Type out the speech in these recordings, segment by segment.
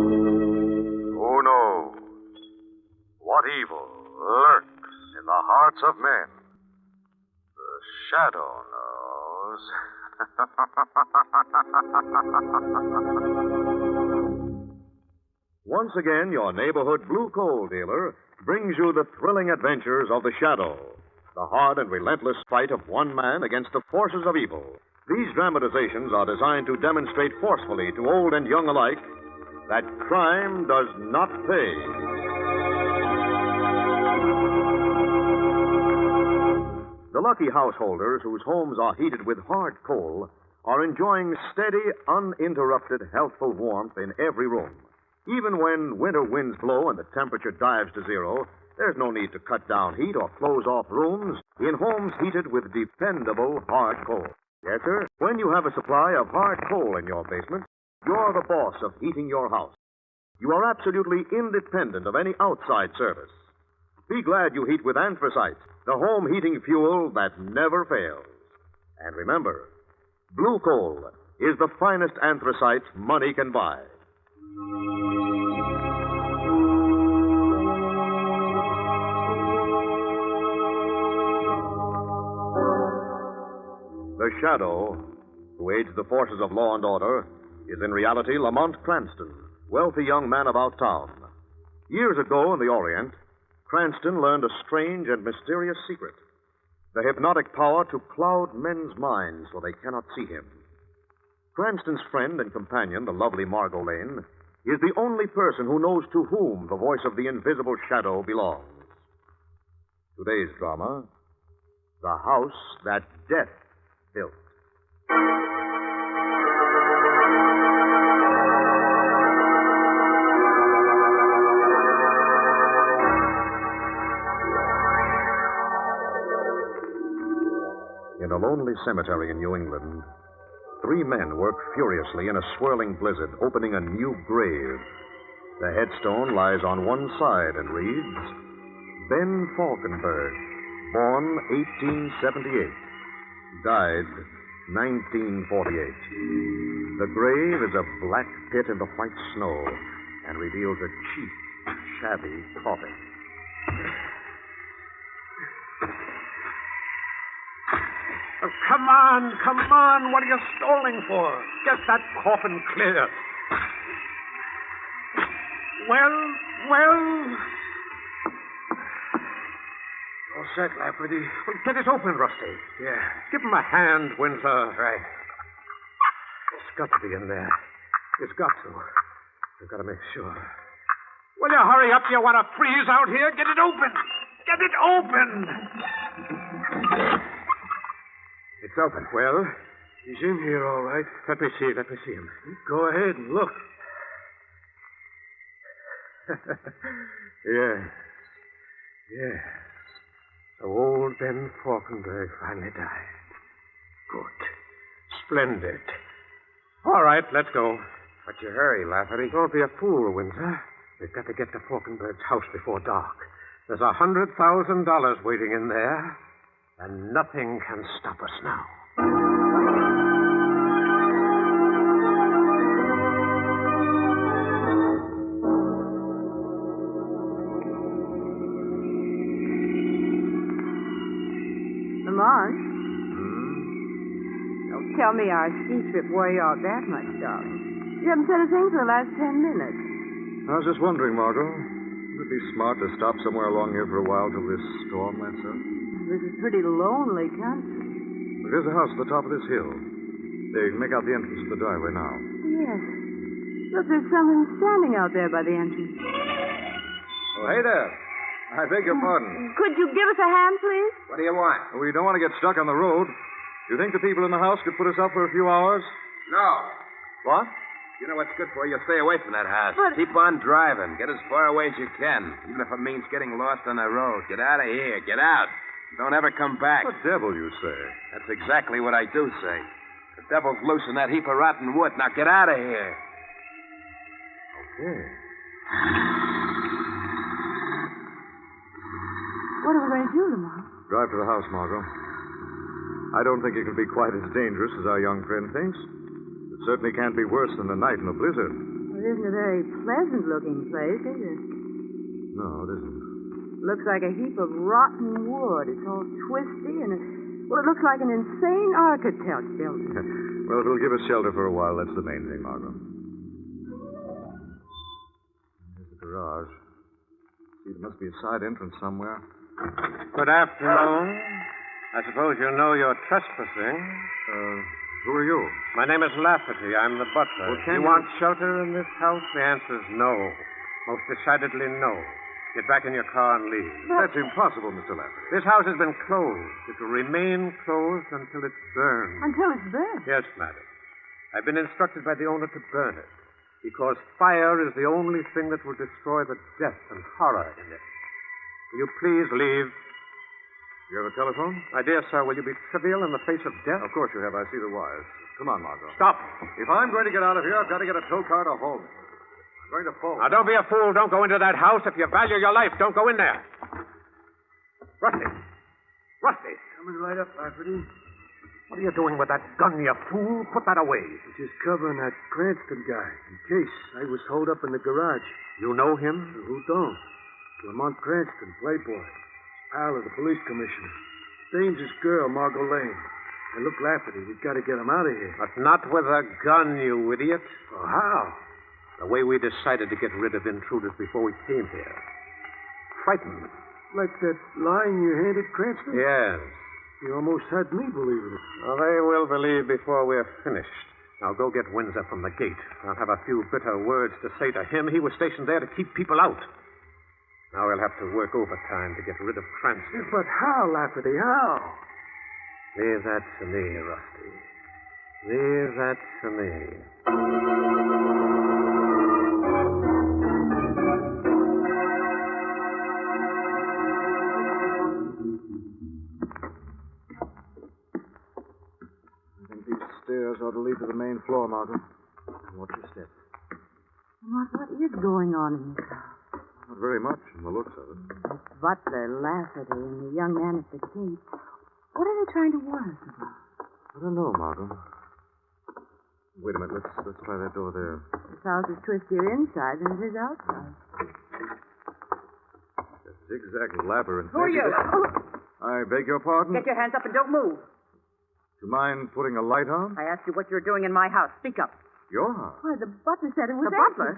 Who knows what evil lurks in the hearts of men? The shadow knows. Once again, your neighborhood blue coal dealer brings you the thrilling adventures of the Shadow, the hard and relentless fight of one man against the forces of evil. These dramatizations are designed to demonstrate forcefully to old and young alike that crime does not pay. The lucky householders whose homes are heated with hard coal are enjoying steady, uninterrupted, healthful warmth in every room. Even when winter winds blow and the temperature dives to zero, there's no need to cut down heat or close off rooms in homes heated with dependable hard coal. Yes, sir, when you have a supply of hard coal in your basement, you're the boss of heating your house. You are absolutely independent of any outside service. Be glad you heat with anthracite, the home heating fuel that never fails. And remember, blue coal is the finest anthracite money can buy. The Shadow, who aids the forces of law and order, is in reality Lamont Cranston, wealthy young man about town. Years ago in the Orient, Cranston learned a strange and mysterious secret: the hypnotic power to cloud men's minds so they cannot see him. Cranston's friend and companion, the lovely Margot Lane, is the only person who knows to whom the voice of the invisible Shadow belongs. Today's drama, The House That Death Built. In a lonely cemetery in New England, 3 men work furiously in a swirling blizzard, opening a new grave. The headstone lies on one side and reads, Ben Falkenberg, born 1878, died 1948. The grave is a black pit in the white snow and reveals a cheap, shabby coffin. Oh, come on. What are you stalling for? Get that coffin clear. Well. All set, Lafferty. Well, get it open, Rusty. Yeah. Give him a hand, Winslow. Right. It's got to be in there. It's got to. I've got to make sure. Will you hurry up? You want to freeze out here? Get it open. Get it open. It's open. Well, he's in here, all right. Let me see him. Go ahead and look. Yes. So old Ben Falkenberg finally died. Good. Splendid. All right, let's go. What's your hurry, Lafferty? Don't be a fool, Windsor. We've got to get to Falkenberg's house before dark. There's $100,000 waiting in there, and nothing can stop us now. Lamont? Don't tell me our ski trip wore you out that much, darling. You haven't said a thing for the last 10 minutes. I was just wondering, Margot. Would it be smart to stop somewhere along here for a while till this storm lets up? This is pretty lonely country. There's a house at the top of this hill. There, you can make out the entrance to the driveway now. Yes. Look, there's something standing out there by the entrance. Oh, hey there. I beg your pardon. Could you give us a hand, please? What do you want? We don't want to get stuck on the road. Do you think the people in the house could put us up for a few hours? No. What? You know what's good for you? Stay away from that house. But- Keep on driving. Get as far away as you can, even if it means getting lost on the road. Get out of here. Get out. Don't ever come back. What the devil, you say? That's exactly what I do say. The devil's loose in that heap of rotten wood. Now get out of here. Yeah. What are we going to do tomorrow? Drive to the house, Margot. I don't think it can be quite as dangerous as our young friend thinks. It certainly can't be worse than a night in a blizzard. Well, it isn't a very pleasant-looking place, is it? No, it isn't. Looks like a heap of rotten wood. It's all twisty and, well, it looks like an insane architect built it. Well, it'll give us shelter for a while. That's the main thing, Margot. Here's the garage. See, there must be a side entrance somewhere. Good afternoon. I suppose you know you're trespassing. Who are you? My name is Lafferty. I'm the butler. Well, can you you- want shelter in this house? The answer's no. Most decidedly no. Get back in your car and leave. That's impossible, Mr. Lafferty. This house has been closed. It will remain closed until it's burned. Until it's burned. Yes, madam. I've been instructed by the owner to burn it because fire is the only thing that will destroy the death and horror in it. Will you please leave? You have a telephone? My dear sir, will you be trivial in the face of death? Of course you have. I see the wires. Come on, Margot. Stop. If I'm going to get out of here, I've got to get a tow car to home. I'm going to phone. Now, don't be a fool. Don't go into that house. If you value your life, don't go in there. Rusty. Rusty. Coming right up, Lafferty. What are you doing with that gun, you fool? Put that away. Just covering that Cranston guy in case I was holed up in the garage. You know him? Who don't? Lamont Cranston, playboy. Pal of the police commissioner. Dangerous girl, Margot Lane. And look, Lafferty, we've got to get him out of here. But not with a gun, you idiot. Oh, how? The way we decided to get rid of intruders before we came here. Frightened. Like that line you handed Cranston? Yes. You almost had me believing it. Well, they will believe before we're finished. Now go get Windsor from the gate. I'll have a few bitter words to say to him. He was stationed there to keep people out. Now we'll have to work overtime to get rid of Cranston. But how, Lafferty, how? Leave that to me, Rusty. Leave that to me. I think these stairs ought to lead to the main floor, Margot. Watch your step. What is going on in this house? Not very much from the looks of it. This butler, Lafferty, and the young man at the gate. What are they trying to warn us about? I don't know, Margot. Wait a minute. Let's try that door there. This house is twistier inside than it is outside. That zigzag labyrinth. Who are you? I beg your pardon? Get your hands up and don't move. Do you mind putting a light on? I asked you what you're doing in my house. Speak up. Your house. Why, the butler said it was The empty. butler?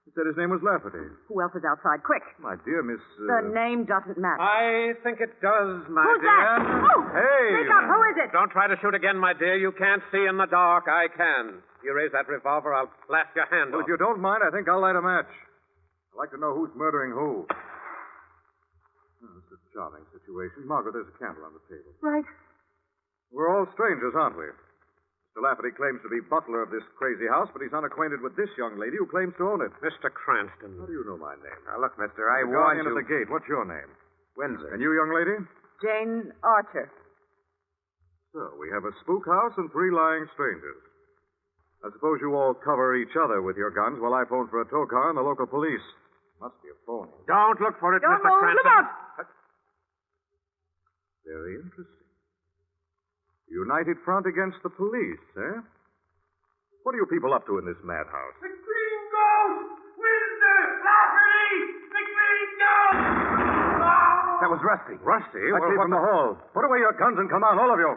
He said his name was Lafferty. Who else is outside? Quick. My dear Miss... The name doesn't matter. I think it does, my Who's dear. that? Oh, Hey! Speak up. Who is it? Don't try to shoot again, my dear. You can't see in the dark. I can. You raise that revolver, I'll blast your hand Well, off. if you don't mind, I think I'll light a match. I'd like to know who's murdering who. Oh, it's a charming situation. Margaret, there's a candle on the table. Right. We're all strangers, aren't we? Mr. Lafferty claims to be butler of this crazy house, but he's unacquainted with this young lady who claims to own it. Mr. Cranston. How do you know my name? Now, look, mister, I The warned guardian you. at the gate. What's your name? Windsor. And you, young lady? Jane Archer. So, we have a spook house and 3 lying strangers. I suppose you all cover each other with your guns while I phone for a tow car and the local police. Must be a phony. Don't look for it, Don't Mr. move. Cranston. Look out. Very interesting. United front against the police, eh? What are you people up to in this madhouse? The Green Ghost! Windsor! Lafferty! The Green Ghost! That was Rusty. Rusty? Let's Well, see what from the hall. Put away your guns and come on, all of you.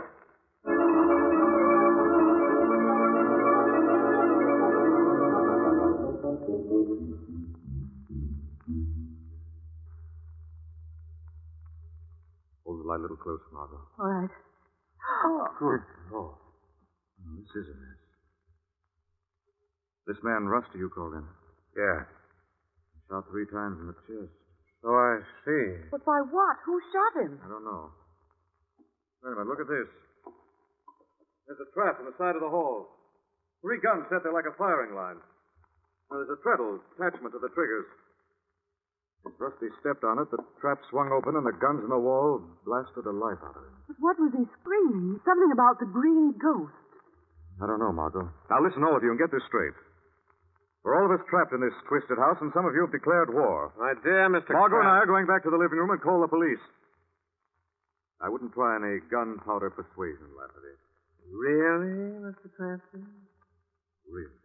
Hold the light a little closer, Margot. All right. Good Lord. This is a mess. This man, Rusty, you called in. Yeah. Shot 3 times in the chest. So I see. But by what? Who shot him? I don't know. Wait a minute, look at this. There's a trap in the side of the hall. 3 guns set there like a firing line. Now, there's a treadle attachment to the triggers. As Rusty stepped on it, the trap swung open and the guns in the wall blasted the life out of him. But what was he screaming? Something about the green ghost. I don't know, Margot. Now, listen, all of you, and get this straight. We're all of us trapped in this twisted house, and some of you have declared war. My dear Mr. Margot and I Kraft. are going back to the living room and call the police. I wouldn't try any gunpowder persuasion, Lafferty. Really, Mr. Cranston? Really.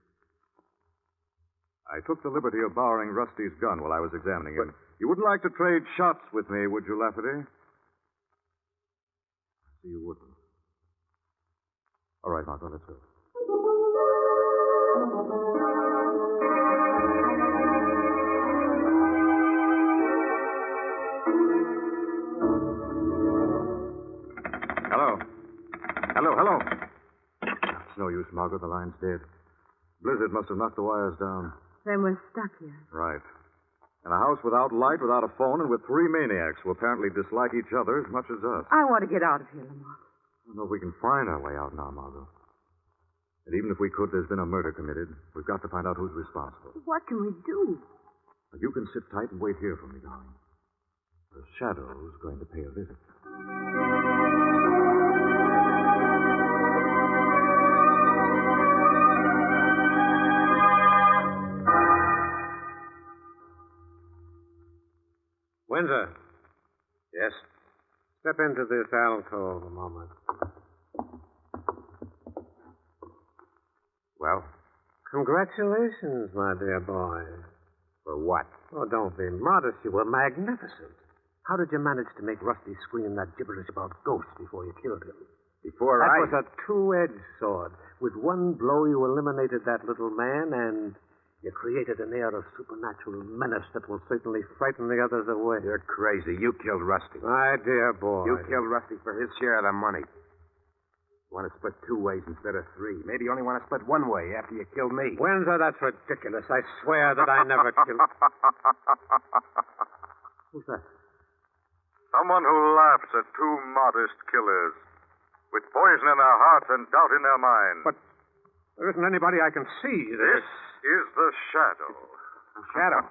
I took the liberty of borrowing Rusty's gun while I was examining him. You wouldn't like to trade shots with me, would you, Lafferty? I see you wouldn't. All right, Margot, let's go. Hello. It's no use, Margot. The line's dead. Blizzard must have knocked the wires down. Then we're stuck here. Right. In a house without light, without a phone, and with three maniacs who apparently dislike each other as much as us. I want to get out of here, Lamont. I don't know if we can find our way out now, Margot. And even if we could, there's been a murder committed. We've got to find out who's responsible. What can we do? Now, you can sit tight and wait here for me, darling. The Shadow's going to pay a visit. Windsor. Yes? Step into this alcove a moment. Well? Congratulations, my dear boy. For what? Oh, don't be modest. You were magnificent. How did you manage to make Rusty scream that gibberish about ghosts before you killed him? Before That I... was a two-edged sword. With one blow, you eliminated that little man, and you created an air of supernatural menace that will certainly frighten the others away. You're crazy. You killed Rusty. My dear boy. You killed Rusty for his share of the money. You want to split two ways instead of three. Maybe you only want to split one way after you killed me. Windsor, that's ridiculous. I swear that I never killed... Who's that? Someone who laughs at two modest killers, with poison in their hearts and doubt in their minds. But there isn't anybody I can see. This is the Shadow. Shadow?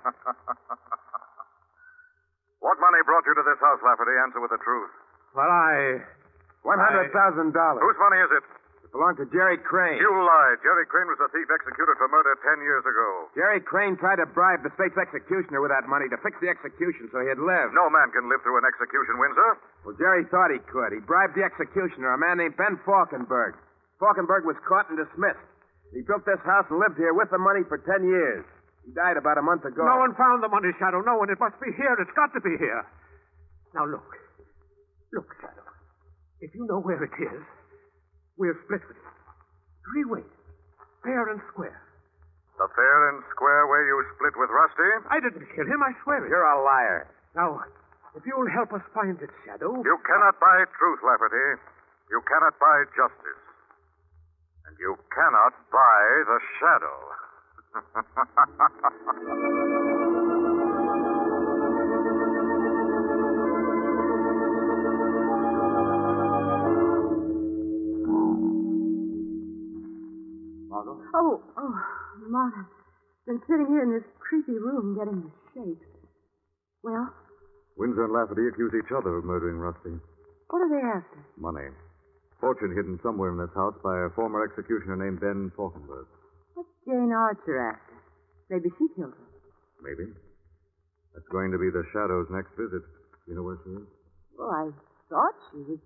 What money brought you to this house, Lafferty? Answer with the truth. Well, $100,000. Whose money is it? It belonged to Jerry Crane. You lied. Jerry Crane was the thief executed for murder 10 years ago. Jerry Crane tried to bribe the state's executioner with that money to fix the execution so he'd live. No man can live through an execution, Windsor. Well, Jerry thought he could. He bribed the executioner, a man named Ben Falkenberg. Falkenberg was caught and dismissed. He built this house and lived here with the money for 10 years. He died about a month ago. No one found the money, Shadow. No one. It must be here. It's got to be here. Now, look. Look, Shadow. If you know where it is, we'll split with it. 3 ways. Fair and square. The fair and square way you split with Rusty? I didn't kill him. I swear it. You're a liar. Now, if you'll help us find it, Shadow... You cannot buy truth, Lafferty. You cannot buy justice. And you cannot buy the Shadow. Margot? Oh, Lamont, I've been sitting here in this creepy room getting the shakes. Well, Windsor and Lafferty accuse each other of murdering Rusty. what are they after? Money. Fortune hidden somewhere in this house by a former executioner named Ben Falkenberg. What's Jane Archer after? Maybe she killed her. Maybe. That's going to be the Shadow's next visit. You know where she is? Well, I thought she was...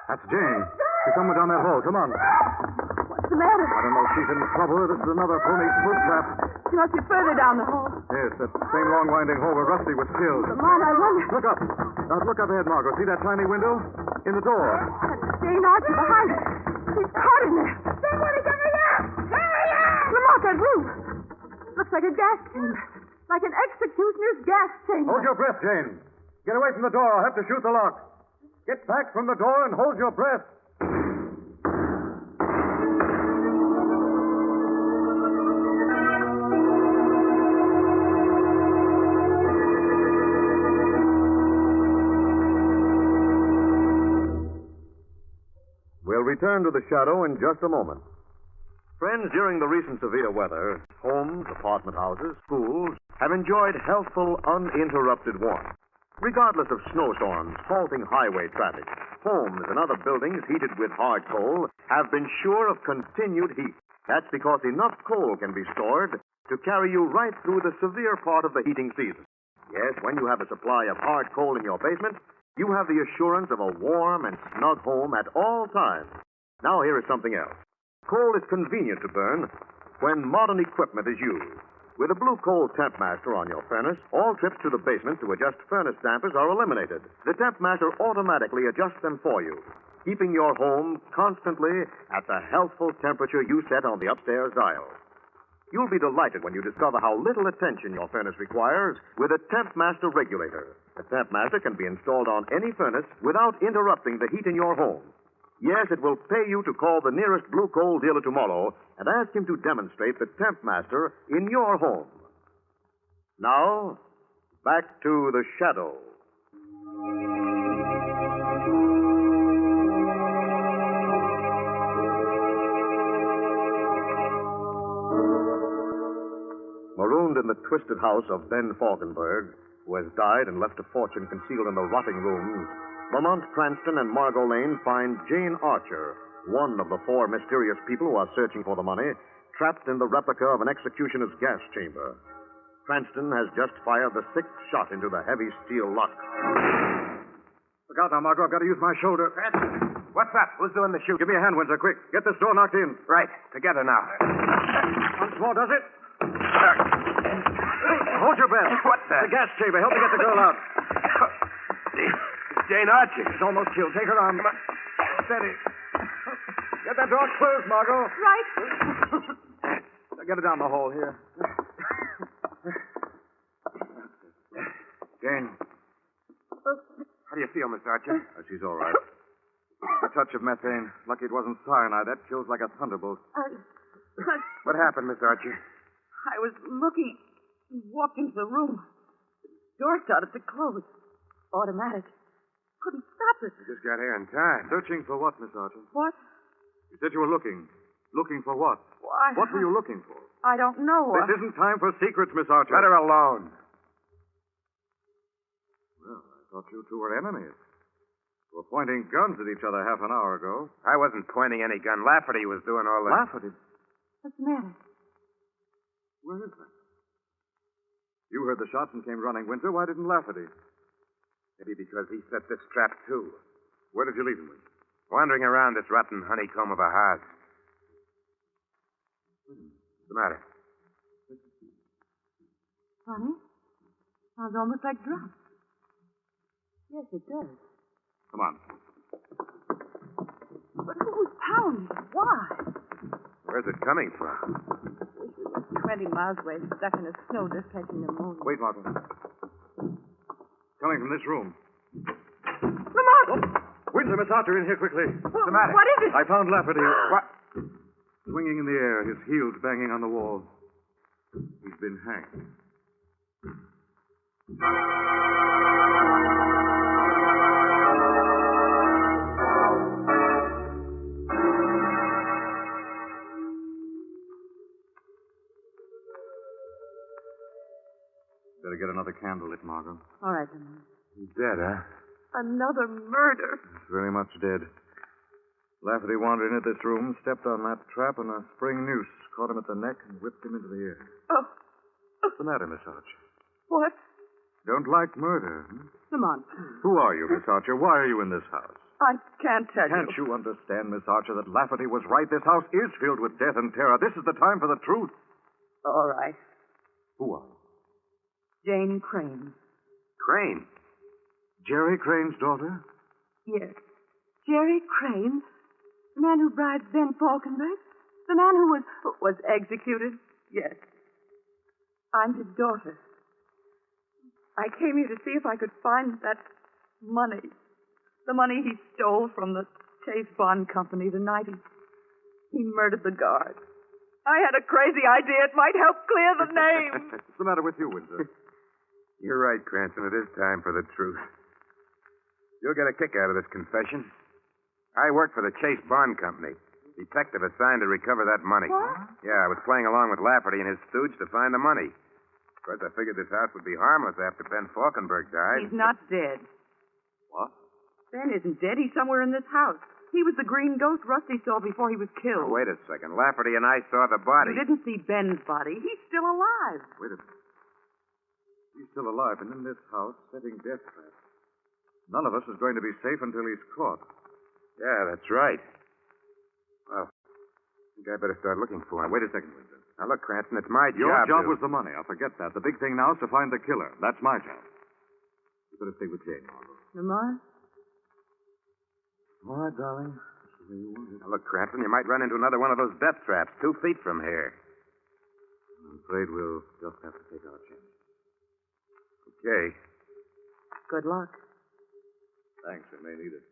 That's Jane. She's somewhere down that hall. Come on. What's the matter? I don't know if she's in trouble or this is another phony spook trap. She must be further down the hall. Yes, that same long winding hall where Rusty was killed. Lamont, I wonder... Look up. Now, look up ahead, Margot. See that tiny window? In the door. That's Jane Archer behind her. She's caught in there. Somebody get me out! Hurry up! Lamont, that room. Looks like a gas chamber. Like an executioner's gas chamber. Hold your breath, Jane. Get away from the door. I'll have to shoot the lock. Get back from the door and hold your breath. We'll return to the Shadow in just a moment. Friends, during the recent severe weather, homes, apartment houses, schools have enjoyed healthful, uninterrupted warmth. Regardless of snowstorms, halting highway traffic, homes and other buildings heated with hard coal have been sure of continued heat. That's because enough coal can be stored to carry you right through the severe part of the heating season. Yes, when you have a supply of hard coal in your basement, you have the assurance of a warm and snug home at all times. Now, here is something else. Coal is convenient to burn when modern equipment is used. With a blue coal temp master on your furnace, all trips to the basement to adjust furnace dampers are eliminated. The temp master automatically adjusts them for you, keeping your home constantly at the healthful temperature you set on the upstairs dial. You'll be delighted when you discover how little attention your furnace requires with a Temp Master regulator. The Temp Master can be installed on any furnace without interrupting the heat in your home. Yes, it will pay you to call the nearest blue coal dealer tomorrow and ask him to demonstrate the Temp Master in your home. Now, back to the shadow. Marooned in the twisted house of Ben Falkenberg, who has died and left a fortune concealed in the rotting rooms, Lamont Cranston and Margot Lane find Jane Archer, one of the four mysterious people who are searching for the money, trapped in the replica of an executioner's gas chamber. Cranston has just fired the sixth shot into the heavy steel lock. Look out now, Margot. I've got to use my shoulder. Cranston, what's up? Who's doing the shooting? Give me a hand, Windsor, quick. Get this door knocked in. Right. Together now. Once more, does it? Hold your breath. What the? The gas chamber. Help me get the girl out. It's Jane Archer. She's almost killed. Take her arm. Steady. Get that door closed, Margot. Right. Now get her down the hall here. Jane. How do you feel, Miss Archer? She's all right. A touch of methane. Lucky it wasn't cyanide. That kills like a thunderbolt. What happened, Miss Archer? I was looking, walked into the room. The door started to close. Automatic. Couldn't stop it. You just got here in time. Searching for what, Miss Archer? What? You said you were looking. Looking for what? Why? What were you looking for? I don't know. This isn't time for secrets, Miss Archer. Let her alone. Well, I thought you two were enemies. You were pointing guns at each other half an hour ago. I wasn't pointing any gun. Lafferty was doing all that. Lafferty? What's the matter? Where is that? You heard the shots and came running, Winter. Why didn't Lafferty? Maybe because he set this trap, too. Where did you leave him, Winter? Wandering around this rotten honeycomb of a house. What's the matter? Funny. Sounds almost like drops. Yes, it does. Come on. But who's pounding? Why? Where's it coming from? Wish we were 20 miles away, stuck in a snowdrift catching pneumonia. Wait, Martin. Coming from this room. Lamont! Windsor, Miss Archer, in here quickly. What's the matter? What is it? I found Lafferty. What? Swinging in the air, his heels banging on the wall. He's been hanged. Better get another candle lit, Margot. All right, Lamont. He's dead, huh? Another murder. He's very much dead. Lafferty wandered into this room, stepped on that trap, and a spring noose caught him at the neck and whipped him into the air. Oh. What's the matter, Miss Archer? What? Don't like murder, hmm? Lamont. Who are you, Miss Archer? Why are you in this house? I can't tell Can't you understand, Miss Archer, that Lafferty was right? This house is filled with death and terror. This is the time for the truth. All right. Who are you? Jane Crane. Crane. Jerry Crane's daughter? Yes. Jerry Crane? The man who bribed Ben Falkenberg? The man who was executed? Yes. I'm his daughter. I came here to see if I could find that money. The money he stole from the Chase Bond Company the night he murdered the guard. I had a crazy idea it might help clear the name. What's the matter with you, Windsor? You're right, Cranston. It is time for the truth. You'll get a kick out of this confession. I worked for the Chase Bond Company. Detective assigned to recover that money. What? Yeah, I was playing along with Lafferty and his stooge to find the money. Of course, I figured this house would be harmless after Ben Falkenberg died. He's not dead. What? Ben isn't dead. He's somewhere in this house. He was the green ghost Rusty saw before he was killed. Oh, wait a second. Lafferty and I saw the body. You didn't see Ben's body. He's still alive. Wait a minute. He's still alive and in this house setting death traps. None of us is going to be safe until he's caught. Yeah, that's right. Well, I think I better start looking for him. Wait a second, Winston. Now, look, Cranston, it's my Your job to... was the money. I'll forget that. The big thing now is to find the killer. That's my job. You better stay with Jane, Margot. Lamont? All right, darling. That's the way you want it. Now, look, Cranston, you might run into another one of those death traps 2 feet from here. I'm afraid we'll just have to take our chance. Okay. Good luck. Thanks. We may need it.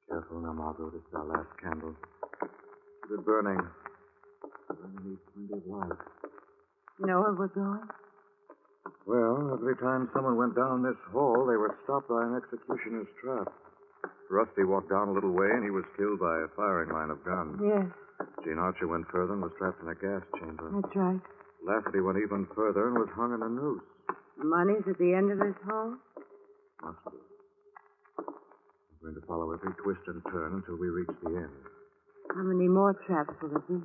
Careful now, Margot. This is our last candle. Keep it burning. We need plenty of light. You know where we're going? Well, every time someone went down this hall, they were stopped by an executioner's trap. Rusty walked down a little way, and he was killed by a firing line of guns. Yes, Gene Archer went further and was trapped in a gas chamber. that's right. Lafferty went even further and was hung in a noose. Money's at the end of this hall? Must be. I'm going to follow every twist and turn until we reach the end. How many more traps will there be?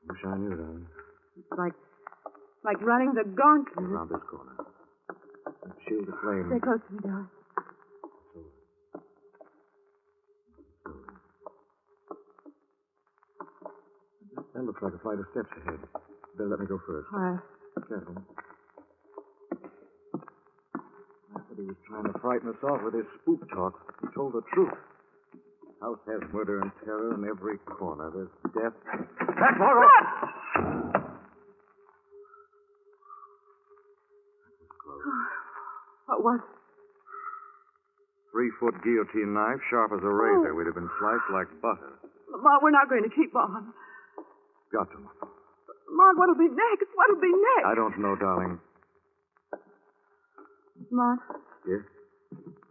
Wish I knew, darling. It's like running the gauntlet. Around this corner. Shield the flame. Stay close to me, darling. That looks like a flight of steps ahead. Better let me go first. All right. Careful. Lafferty was trying to frighten us off with his spook talk. He told the truth. The house has murder and terror in every corner. There's death. Back, Margot! What was it? 3-foot guillotine knife, sharp as a razor. We'd have been sliced like butter. Lamont, we're not going to keep on. Got to. Lamont, what'll be next? What'll be next? I don't know, darling. Lamont, Yes?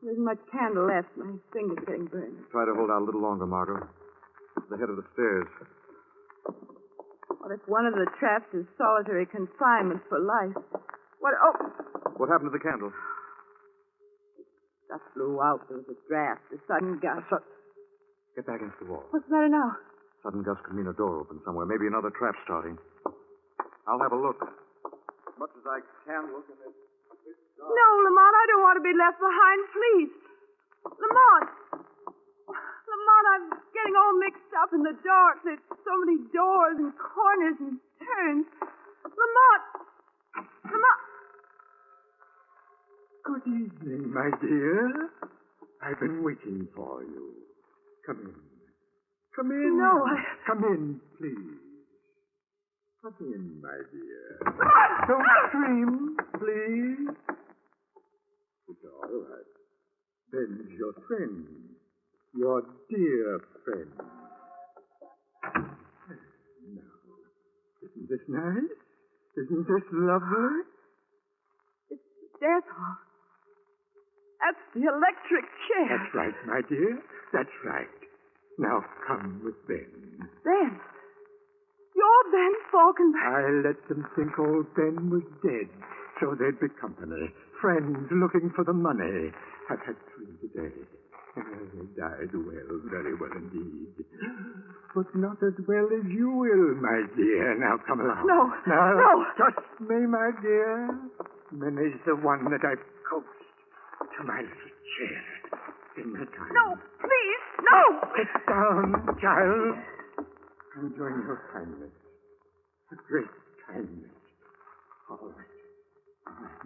there isn't much candle left. My finger's getting burned. Try to hold out a little longer, Margot. It's the head of the stairs. What if one of the traps is solitary confinement for life? What? Oh, What happened to the candle? that blew out. There was a draft, a sudden gust. Get back against the wall. What's the matter now? Sudden gust could mean a door open somewhere. Maybe another trap starting. I'll have a look. As much as I can look in this. No, Lamont, I don't want to be left behind. Please. Lamont! Lamont, I'm getting all mixed up in the dark. There's so many doors and corners and turns. Lamont! Lamont! Good evening, my dear. I've been waiting for you. Come in. Come in. No, Come in, please. Come in, my dear. Lamont! Don't scream, please. It's all right. Ben's your friend. Your dear friend. Now, isn't this nice? Isn't this lovely? It's death hall. That's the electric chair. That's right, my dear. That's right. Now come with Ben. Ben. You're Ben Falkenberg. I let them think old Ben was dead, so they'd be company. Friends looking for the money. I've had 3 today. They died well, very well indeed. But not as well as you will, my dear. Now come along. No, Now, no. trust me, my dear. Many's the one that I've coaxed to my little chair in my time. No, please, no! Sit down, child. I'm enjoying your kindness. A great kindness. All right.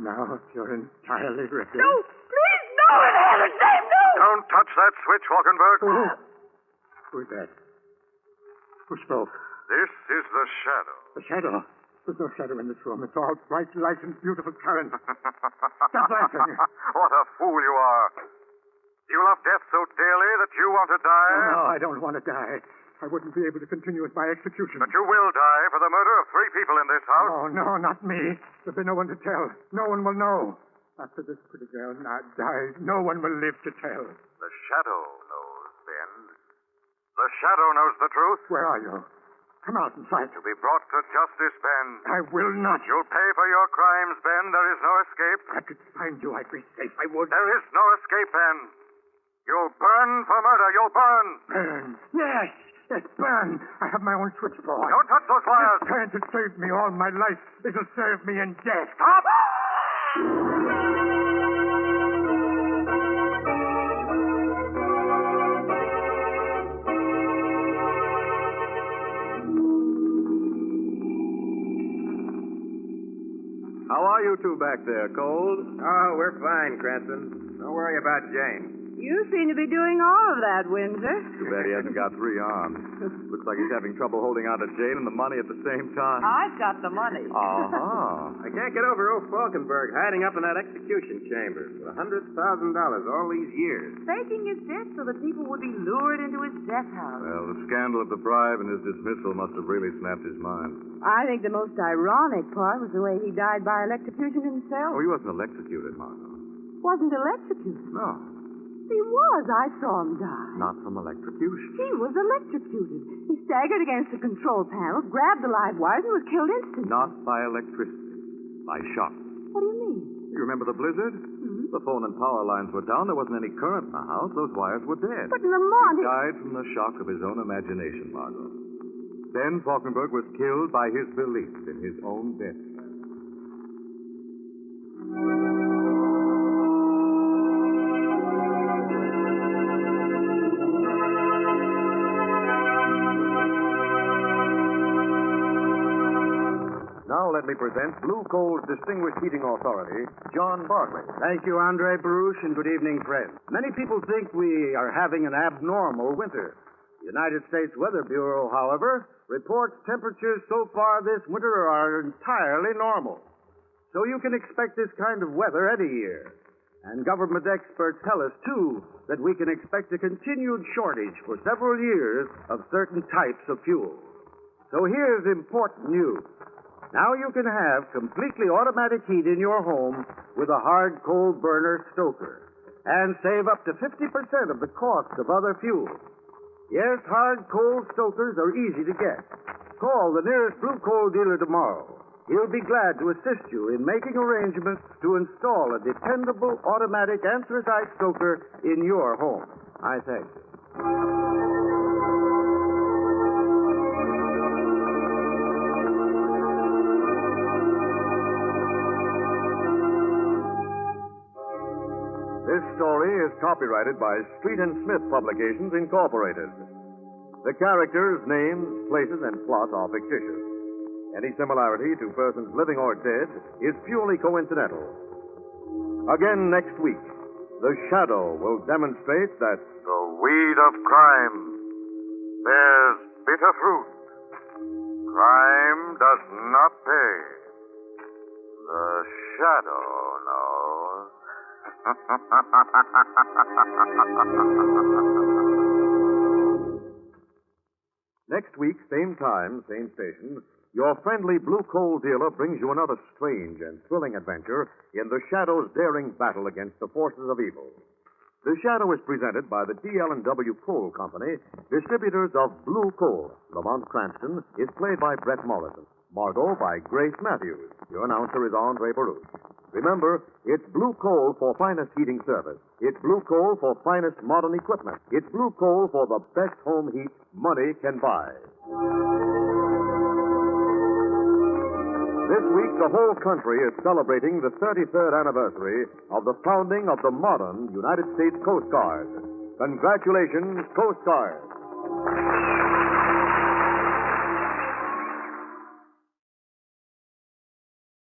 Now, if you're entirely ready. No, please, no, in heaven's name, no! Don't touch that switch, Falkenberg. Oh. Who's that? Who spoke? This is the shadow. The shadow. There's no shadow in this room. It's all bright light and beautiful current. Stop laughing. What a fool you are. You love death so dearly that you want to die? No, I don't want to die. I wouldn't be able to continue with my execution. But you will die for the murder of 3 three people in this house. Oh, no, not me. There'll be no one to tell. No one will know. After this pretty girl now dies, no one will live to tell. The shadow knows, Ben. The shadow knows the truth. Where are you? Come out and fight. To be brought to justice, Ben. I will not. You'll pay for your crimes, Ben. There is no escape. If I could find you, I'd be safe. I would. There is no escape, Ben. You'll burn for murder. You'll burn. Burn. Yes. Yes, burn. I have my own switchboard. Don't touch those wires. It's trying to save me all my life. It'll serve me in death. Stop! How are you two back there, Cold? Oh, we're fine, Cranston. Don't worry about Jane. You seem to be doing all of that, Windsor. Too bad he hasn't got 3 arms. Looks like he's having trouble holding on to Jane and the money at the same time. I've got the money. Uh-huh. I can't get over old Falkenberg hiding up in that execution chamber with $100,000 all these years. Faking his death so that people would be lured into his death house. Well, the scandal of the bribe and his dismissal must have really snapped his mind. I think the most ironic part was the way he died by electrocution himself. Oh, he wasn't electrocuted, Margot. Wasn't electrocuted. No, He was. I saw him die. not from electrocution. He was electrocuted. He staggered against the control panel, grabbed the live wires, and was killed instantly. Not by electricity. By shock. What do you mean? You remember the blizzard? Hmm? The phone and power lines were down. There wasn't any current in the house. Those wires were dead. But Lamont... He died from the shock of his own imagination, Margot. Then Falkenberg was killed by his belief in his own death. Now let me present Blue Coal's distinguished heating authority, John Bartley. Thank you, Andre Baruch, and good evening, friends. Many people think we are having an abnormal winter. The United States Weather Bureau, however, reports temperatures so far this winter are entirely normal. So you can expect this kind of weather any year. And government experts tell us, too, that we can expect a continued shortage for several years of certain types of fuel. So here's important news. Now you can have completely automatic heat in your home with a hard coal burner stoker and save up to 50% of the cost of other fuels. Yes, hard coal stokers are easy to get. Call the nearest Blue Coal dealer tomorrow. He'll be glad to assist you in making arrangements to install a dependable automatic anthracite stoker in your home. I thank you. This story is copyrighted by Street and Smith Publications, Incorporated. The characters, names, places, and plot are fictitious. Any similarity to persons living or dead is purely coincidental. Again next week, the shadow will demonstrate that The weed of crime bears bitter fruit. Crime does not pay. The shadow knows. next week, same time, same station, your friendly Blue Coal dealer brings you another strange and thrilling adventure in the Shadow's daring battle against the forces of evil. The Shadow is presented by the DL&W Coal Company, distributors of Blue Coal. Lamont Cranston is played by Brett Morrison. Margot by Grace Matthews. Your announcer is Andre Baruch. Remember, it's Blue Coal for finest heating service. It's Blue Coal for finest modern equipment. It's Blue Coal for the best home heat money can buy. This week, the whole country is celebrating the 33rd anniversary of the founding of the modern United States Coast Guard. Congratulations, Coast Guard.